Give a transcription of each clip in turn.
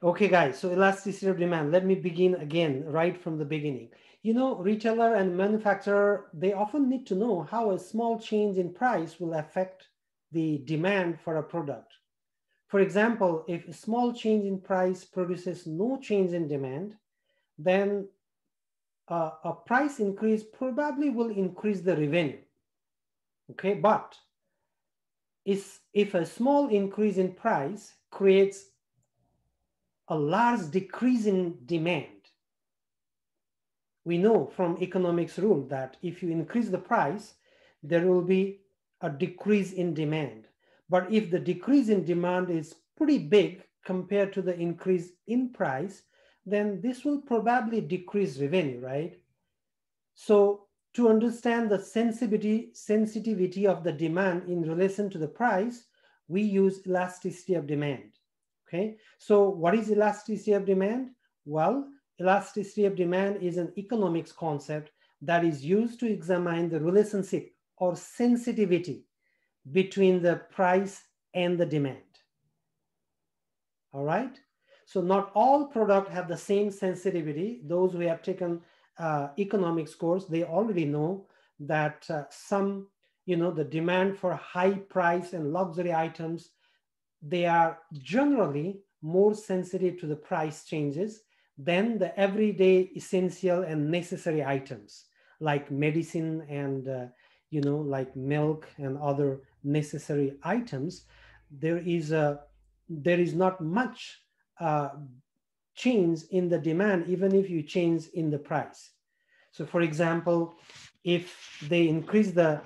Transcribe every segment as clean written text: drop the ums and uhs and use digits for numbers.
Okay, guys, so elasticity of demand. Let me begin again right from the beginning. You know, retailer and manufacturer, they often need to know how a small change in price will affect the demand for a product. For example, if a small change in price produces no change in demand, then a price increase probably will increase the revenue. Okay, but if a small increase in price creates a large decrease in demand, we know from economics rule that if you increase the price, there will be a decrease in demand. But if the decrease in demand is pretty big compared to the increase in price, then this will probably decrease revenue, right? So to understand the sensitivity of the demand in relation to the price, we use elasticity of demand. Okay, so what is elasticity of demand? Well, elasticity of demand is an economics concept that is used to examine the relationship or sensitivity between the price and the demand. All right, so not all products have the same sensitivity. Those who have taken economics course, they already know that some, the demand for high price and luxury items, they are generally more sensitive to the price changes than the everyday essential and necessary items like medicine and like milk and other necessary items. There is not much uh, change in the demand even if you change in the price. So for example, if they increase the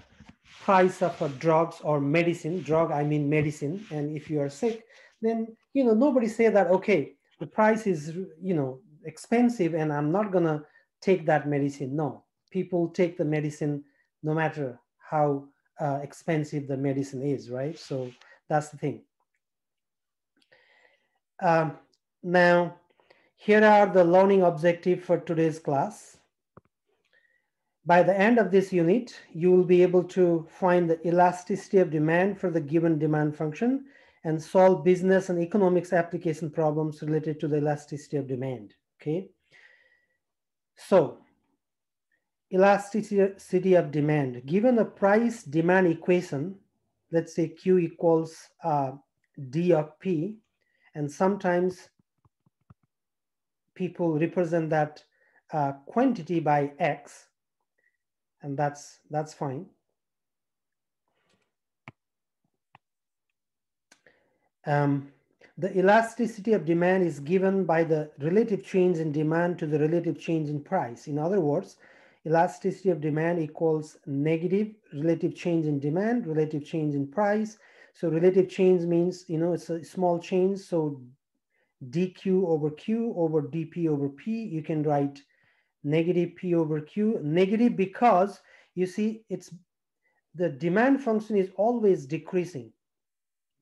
price of drugs or medicine, drug I mean medicine, and if you are sick, then nobody say that, okay, the price is expensive and I'm not gonna take that medicine. No, people take the medicine no matter how expensive the medicine is, right? So that's the thing. um, Now, here are the learning objectives for today's class. By the end of this unit, you will be able to find the elasticity of demand for the given demand function and solve business and economics application problems related to the elasticity of demand. Okay. So, elasticity of demand. Given a price demand equation, let's say Q equals D of P, and sometimes people represent that quantity by X, and that's fine. The elasticity of demand is given by the relative change in demand to the relative change in price. In other words, elasticity of demand equals negative relative change in demand, relative change in price. So relative change means, it's a small change. So dq over q over dp over p, you can write negative p over q, negative because you see it's the demand function is always decreasing.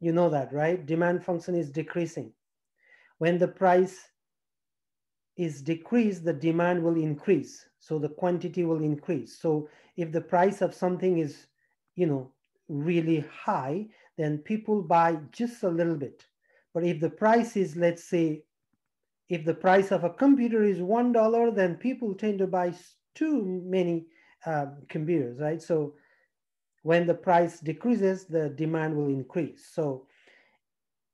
You know that, right? Demand function is decreasing. When the price is decreased, the demand will increase. So the quantity will increase. So if the price of something is, really high, then people buy just a little bit. But if the price is, let's say, if the price of a computer is $1, then people tend to buy too many computers, right? So when the price decreases, the demand will increase. So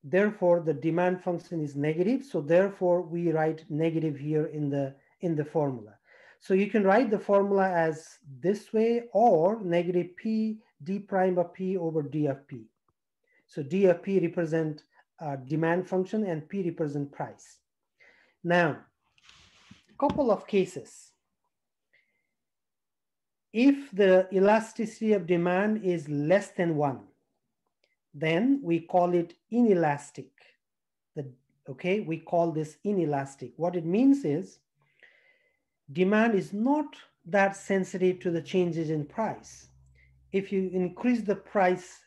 therefore the demand function is negative, so therefore we write negative here in the formula. So you can write the formula as this way, or negative p d prime of p over d of p. So d of p represent demand function and p represent price. Now, couple of cases. If the elasticity of demand is less than 1, then we call it inelastic. Okay, we call this inelastic. What it means is demand is not that sensitive to the changes in price. If you increase the price,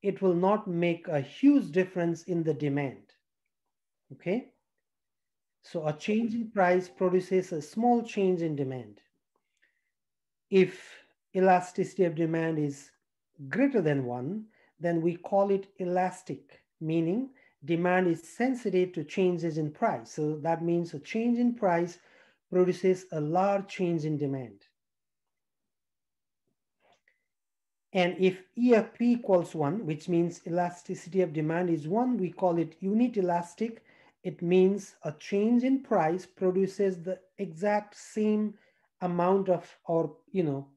it will not make a huge difference in the demand. Okay, so a change in price produces a small change in demand. If elasticity of demand is greater than 1, then we call it elastic, meaning demand is sensitive to changes in price. So that means a change in price produces a large change in demand. And if E of P equals 1, which means elasticity of demand is 1, we call it unit elastic. It means a change in price produces the exact same amount of, or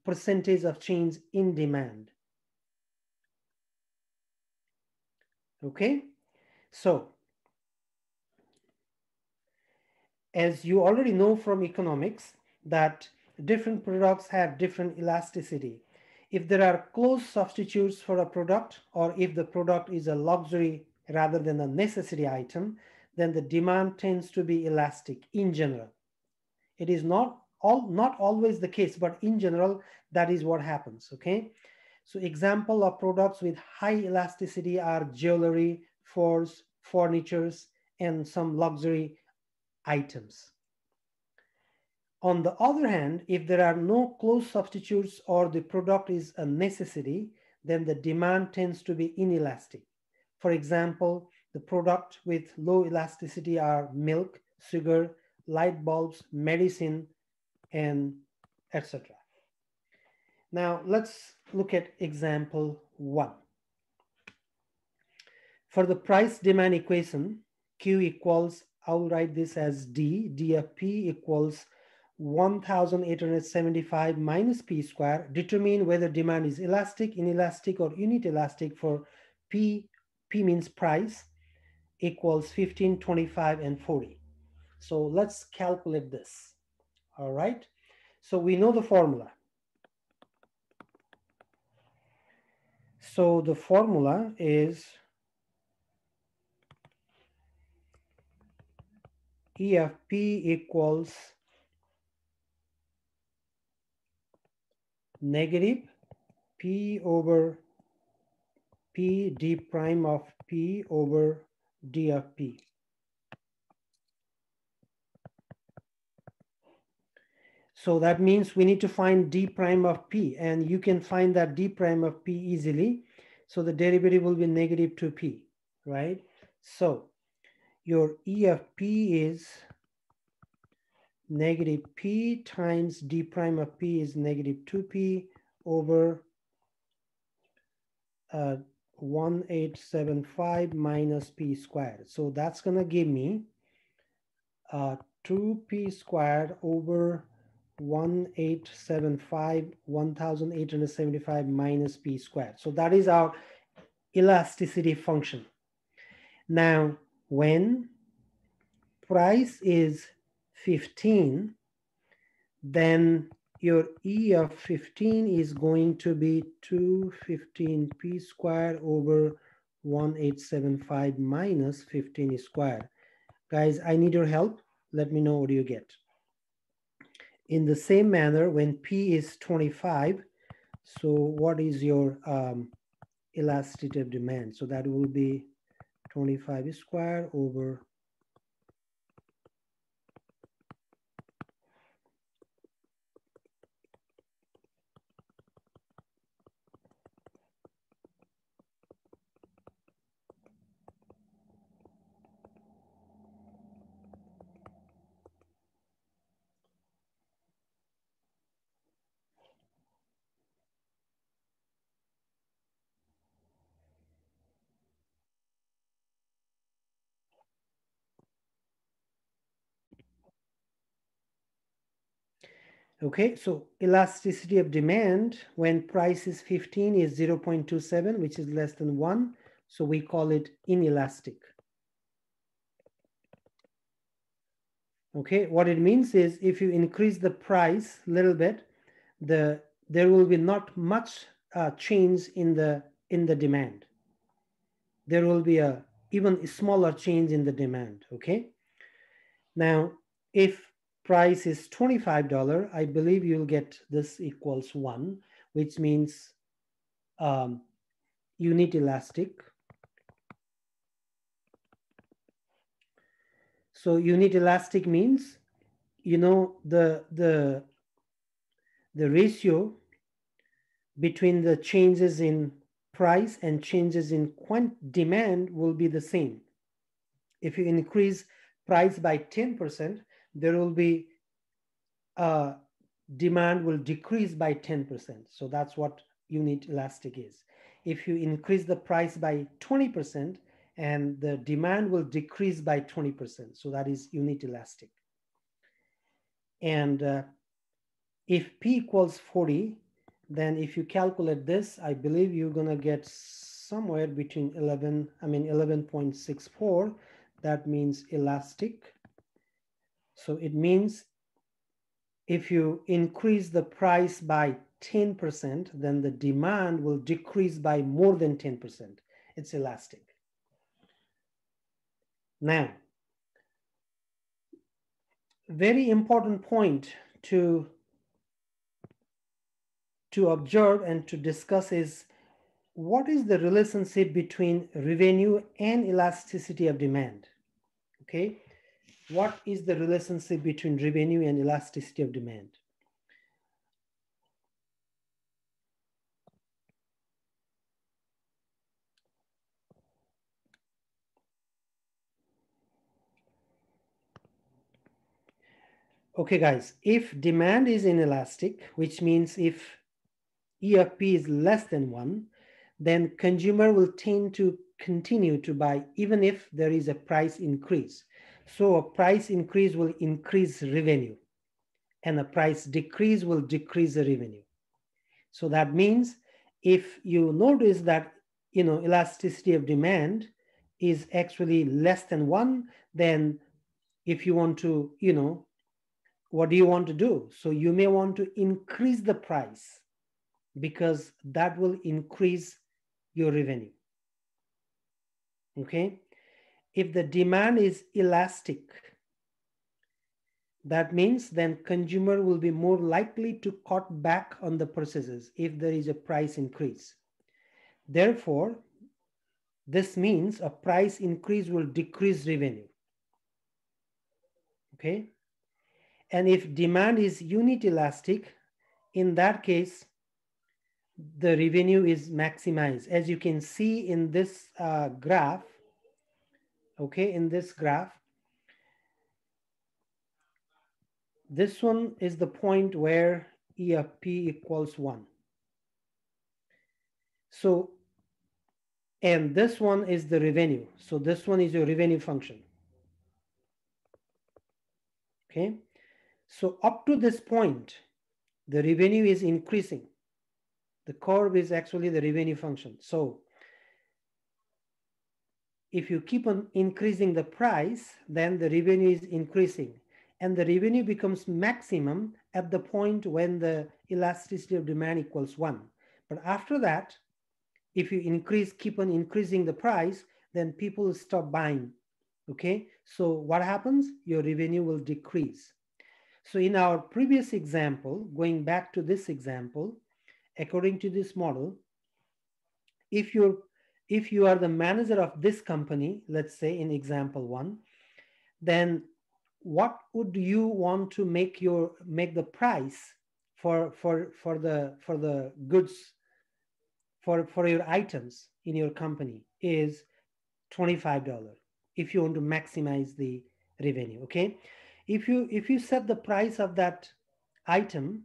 percentage of change in demand. Okay, so as you already know from economics that different products have different elasticity. If there are close substitutes for a product, or if the product is a luxury rather than a necessity item, then the demand tends to be elastic in general. It is not always the case, but in general, that is what happens, okay? So example of products with high elasticity are jewelry, furnitures, and some luxury items. On the other hand, if there are no close substitutes or the product is a necessity, then the demand tends to be inelastic. For example, the product with low elasticity are milk, sugar, light bulbs, medicine, and etc. Now let's look at example 1. For the price demand equation, Q equals, I'll write this as D of P equals 1875 minus P square. Determine whether demand is elastic, inelastic, or unit elastic for P. P means price, equals 15, 25, and 40. So let's calculate this. All right. So we know the formula. So the formula is E of P equals negative P over P d prime of P over d of P. So that means we need to find d prime of P, and you can find that d prime of P easily. So the derivative will be negative 2P, right? So your E of P is negative P times d prime of P is negative 2P over 1875 minus P squared. So that's going to give me 2P squared over 1875 minus P squared. So that is our elasticity function. Now, when price is 15, then your E of 15 is going to be 215P squared over 1875 minus 15 squared. Guys, I need your help. Let me know what you get. In the same manner, when P is 25, so what is your elasticity of demand? So that will be 25 squared over okay, so elasticity of demand when price is 15 is 0.27, which is less than 1. So we call it inelastic. Okay, what it means is if you increase the price a little bit, there will be not much change in the demand. There will be a even smaller change in the demand. Okay. Now, if price is $25, I believe you'll get this equals 1, which means unit elastic. So unit elastic means, the ratio between the changes in price and changes in demand will be the same. If you increase price by 10%, there will be demand will decrease by 10%. So that's what unit elastic is. If you increase the price by 20%, and the demand will decrease by 20%. So that is unit elastic. And if P equals 40, then if you calculate this, I believe you're gonna get somewhere between 11.64. That means elastic. So it means if you increase the price by 10%, then the demand will decrease by more than 10%. It's elastic. Now, very important point to observe and to discuss is what is the relationship between revenue and elasticity of demand? Okay, what is the relationship between revenue and elasticity of demand? Okay, guys, if demand is inelastic, which means if E of P is less than 1, then consumer will tend to continue to buy even if there is a price increase. So a price increase will increase revenue, and a price decrease will decrease the revenue. So that means if you notice that elasticity of demand is actually less than 1, then if you want to, what do you want to do? So you may want to increase the price because that will increase your revenue. Okay, if the demand is elastic, that means then consumer will be more likely to cut back on the purchases if there is a price increase. Therefore, this means a price increase will decrease revenue. Okay, and if demand is unit elastic, in that case the revenue is maximized, as you can see in this graph. Okay, in this graph, this one is the point where E of P equals 1. So, and this one is the revenue. So this one is your revenue function. Okay, so up to this point, the revenue is increasing. The curve is actually the revenue function. So if you keep on increasing the price, then the revenue is increasing, and the revenue becomes maximum at the point when the elasticity of demand equals 1. But after that, if you keep on increasing the price, then people stop buying. Okay, so what happens? Your revenue will decrease. So in our previous example, going back to this example, according to this model, if you are the manager of this company, let's say in example 1, then what would you want to make the price for the goods, for your items in your company is $25 if you want to maximize the revenue. Okay, if you set the price of that item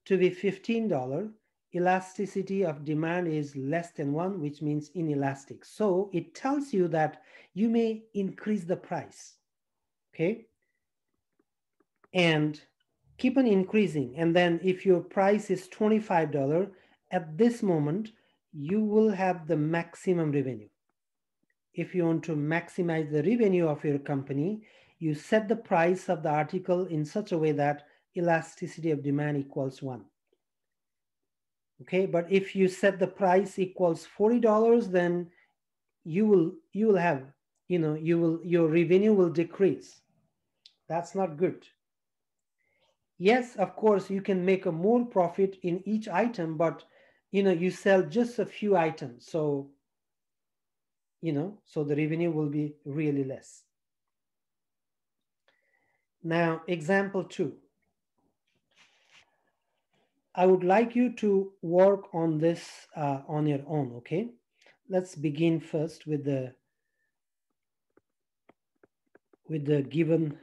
to be $15, elasticity of demand is less than 1, which means inelastic. So it tells you that you may increase the price. Okay, and keep on increasing, and then if your price is $25, at this moment you will have the maximum revenue. If you want to maximize the revenue of your company, you set the price of the article in such a way that elasticity of demand equals 1. Okay, but if you set the price equals $40, then you will have, your revenue will decrease. That's not good. Yes, of course, you can make a more profit in each item, but you sell just a few items, so so the revenue will be really less. Now, example 2. I would like you to work on this on your own, okay? Let's begin first with the with the given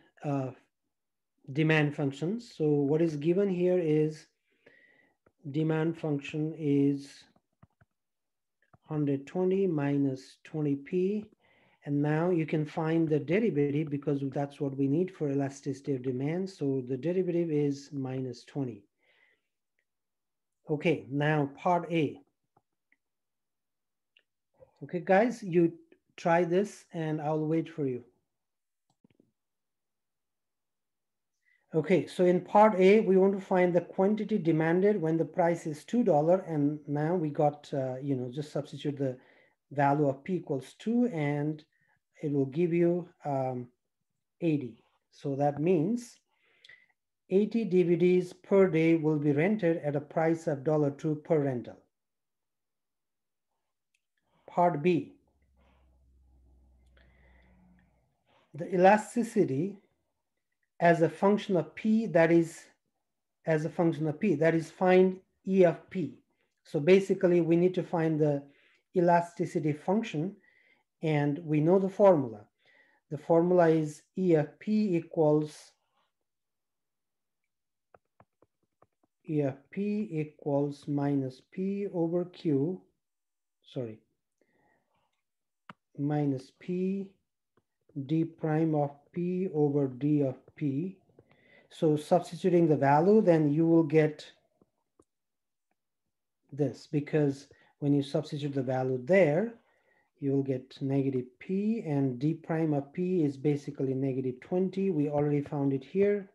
demand functions. So what is given here is demand function is 120 minus 20p, and now you can find the derivative because that's what we need for elasticity of demand. So the derivative is minus 20. Okay, now part A. Okay, guys, you try this and I'll wait for you. Okay, so in part A, we want to find the quantity demanded when the price is $2, and now we got, just substitute the value of P equals 2, and it will give you 80. So that means 80 DVDs per day will be rented at a price of $2 per rental. Part B, the elasticity as a function of P, that is find E of P. So basically we need to find the elasticity function, and we know the formula. The formula is E of P equals minus P over Q, minus P d prime of P over d of P. So substituting the value, then you will get this, because when you substitute the value there, you will get negative P, and d prime of P is basically negative 20. We already found it here.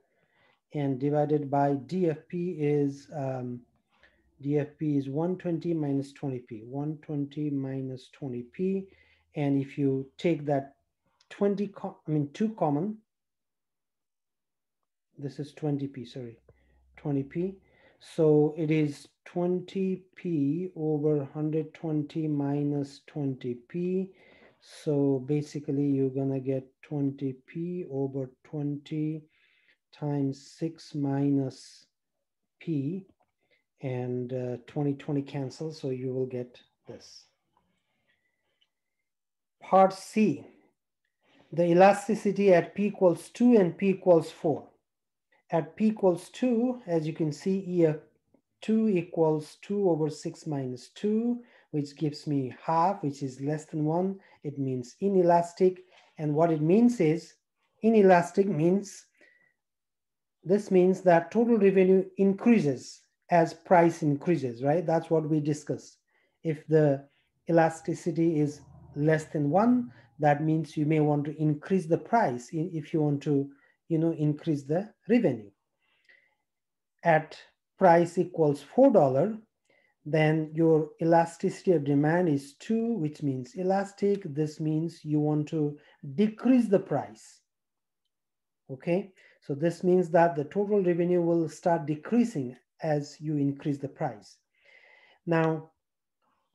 And divided by d of P is 120 minus 20p, 120 minus 20p. And if you take that 2 common, this is 20p, sorry, 20p. So it is 20p over 120 minus 20p. So basically you're gonna get 20p over 20 times 6 minus p, and 20 cancels, so you will get this. Part C, the elasticity at p equals 2 and p equals 4. At p equals 2, as you can see, E of 2 equals 2 over 6 minus 2, which gives me half, which is less than 1. It means inelastic. And what it means is, inelastic means, this means that total revenue increases as price increases, right? That's what we discussed. If the elasticity is less than 1, that means you may want to increase the price if you want to, increase the revenue. At price equals $4, then your elasticity of demand is 2, which means elastic. This means you want to decrease the price. Okay, so this means that the total revenue will start decreasing as you increase the price. Now,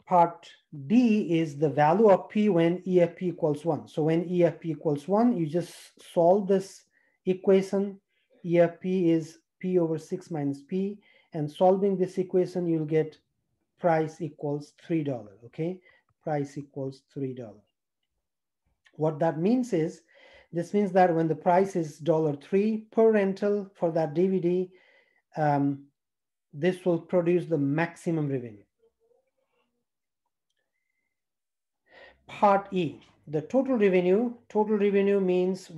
part D is the value of P when E of P equals 1. So when E of P equals 1, you just solve this equation. E of P is P over 6 minus P, and solving this equation, you'll get price equals $3, okay? Price equals $3. What that means is, this means that when the price is $3 per rental for that DVD, this will produce the maximum revenue. Part E, the total revenue. Total revenue means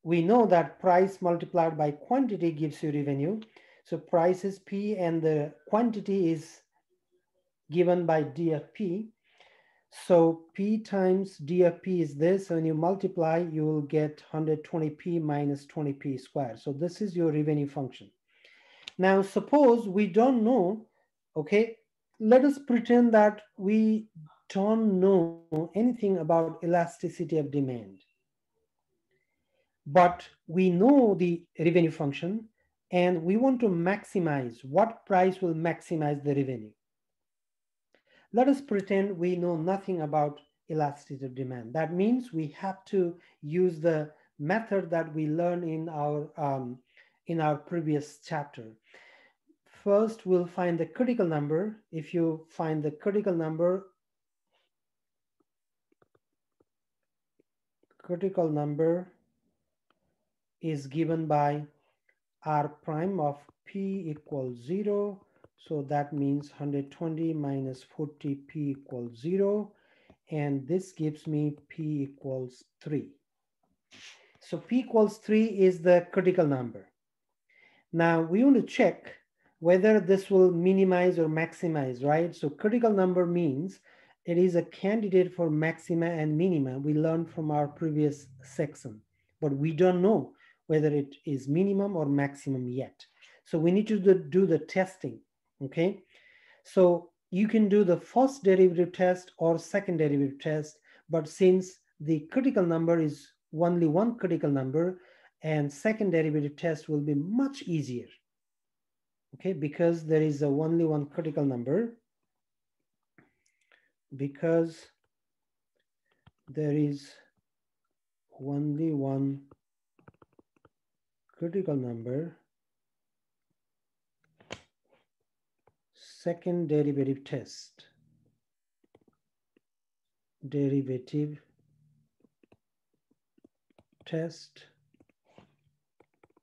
we know that price multiplied by quantity gives you revenue. So price is P and the quantity is given by D of P. So P times D of P is this. So when you multiply, you will get 120p minus 20p squared. So this is your revenue function. Now, suppose we don't know, okay, let us pretend that we don't know anything about elasticity of demand. But we know the revenue function, and we want to maximize what price will maximize the revenue. Let us pretend we know nothing about elasticity of demand. That means we have to use the method that we learned in our previous chapter. First, we'll find the critical number. If you find the critical number, is given by r prime of p equals 0. So that means 120 minus 40 p equals 0. And this gives me p equals 3. So p equals 3 is the critical number. Now we want to check whether this will minimize or maximize, right? So critical number means it is a candidate for maxima and minima. We learned from our previous section, but we don't know whether it is minimum or maximum yet. So we need to do the testing, okay? So you can do the first derivative test or second derivative test, but since the critical number is only one critical number, and second derivative test will be much easier, okay, because there is only one critical number, because there is only one critical number. Second derivative test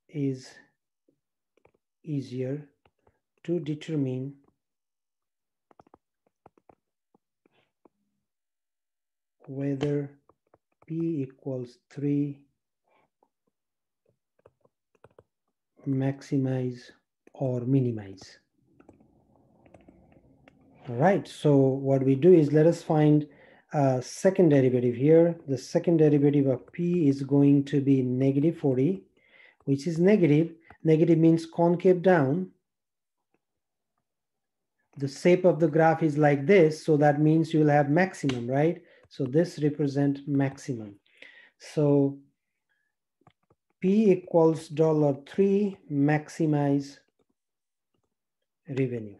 is easier to determine whether p equals 3 maximize or minimize. All right, so what we do is let us find a second derivative here. The second derivative of p is going to be negative 40, which is negative. Negative means concave down. The shape of the graph is like this, so that means you will have maximum, right? So this represents maximum. So p equals $3 maximize revenue.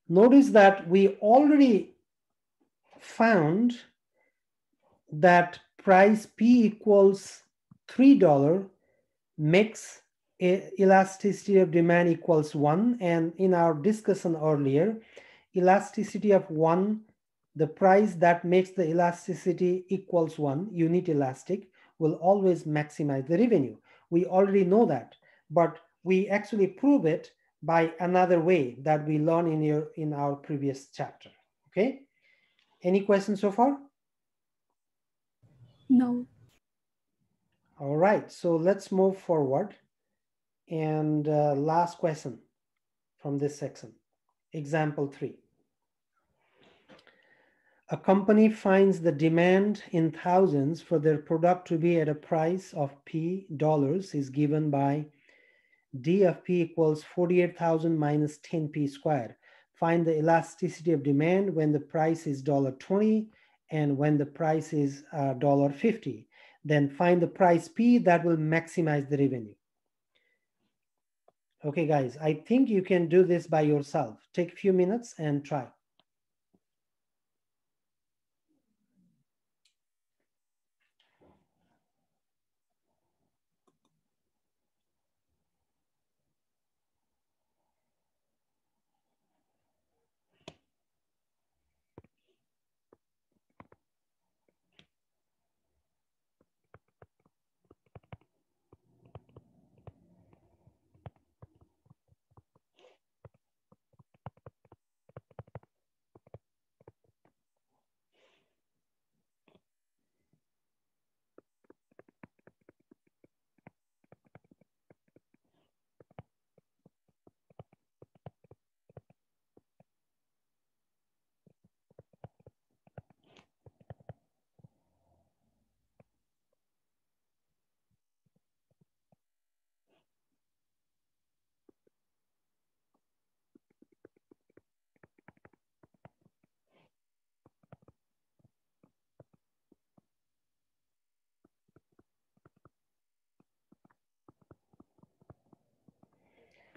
Notice that we already found that price p equals $3 makes elasticity of demand equals 1. And in our discussion earlier, elasticity of 1, the price that makes the elasticity equals 1, unit elastic, will always maximize the revenue. We already know that, but we actually prove it by another way that we learned in our previous chapter. Okay, any questions so far? No. All right, so let's move forward. And last question from this section, example 3. A company finds the demand in thousands for their product to be at a price of p dollars is given by d of p equals 48,000 minus 10p squared. Find the elasticity of demand when the price is $20 and when the price is $50. Then find the price p that will maximize the revenue. Okay, guys, I think you can do this by yourself. Take a few minutes and try.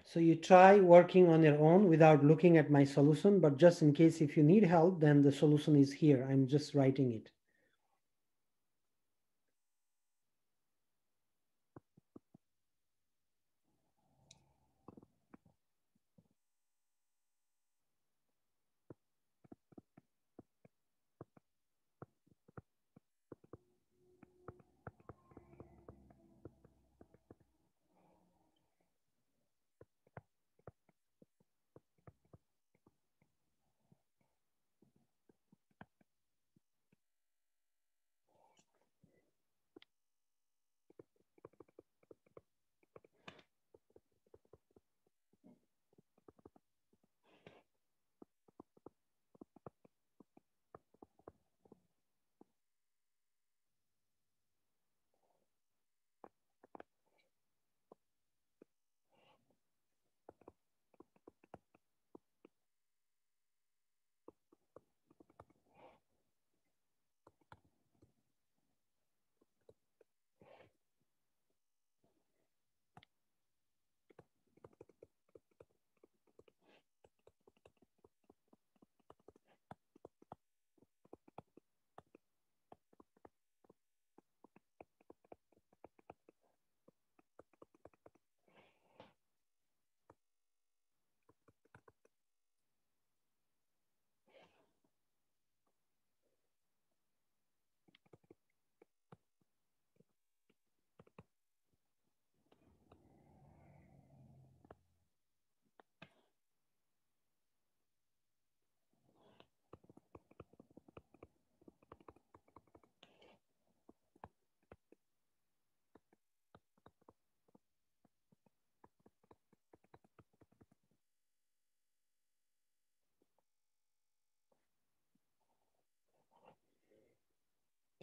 So you try working on your own without looking at my solution, but just in case if you need help, then the solution is here. I'm just writing it.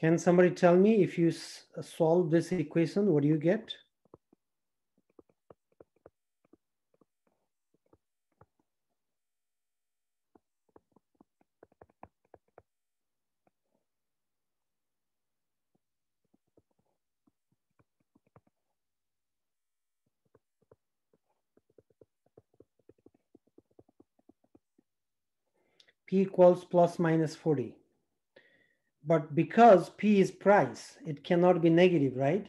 Can somebody tell me if you solve this equation, what do you get? P equals plus minus 40. But because P is price, it cannot be negative, right?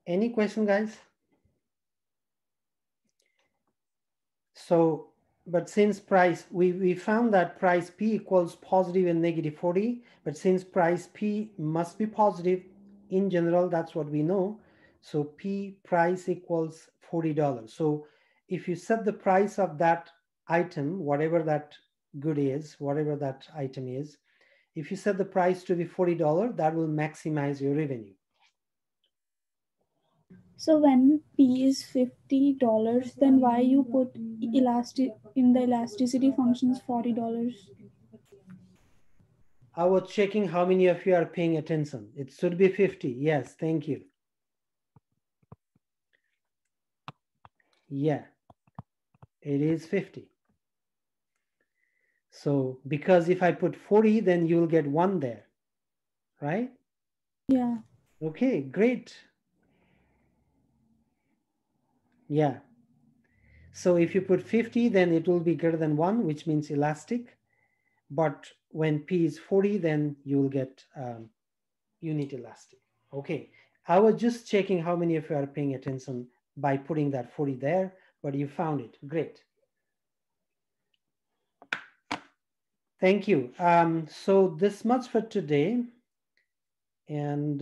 Any question, guys? So, but since price, we found that price P equals positive and negative 40, but since price P must be positive, in general, that's what we know. So P price equals $40. So if you set the price of that item, whatever that good is, whatever that item is, if you set the price to be $40, that will maximize your revenue. So when P is $50, then why you put elastic in the elasticity functions $40? I was checking how many of you are paying attention. It should be 50. Yes, thank you. Yeah, it is 50. So because if I put 40, then you'll get 1 there, right? Yeah. Okay, great. Yeah. So if you put 50, then it will be greater than 1, which means elastic. But when P is 40, then you will get unit elastic. Okay. I was just checking how many of you are paying attention by putting that 40 there, but you found it. Great. Thank you. So this much for today. And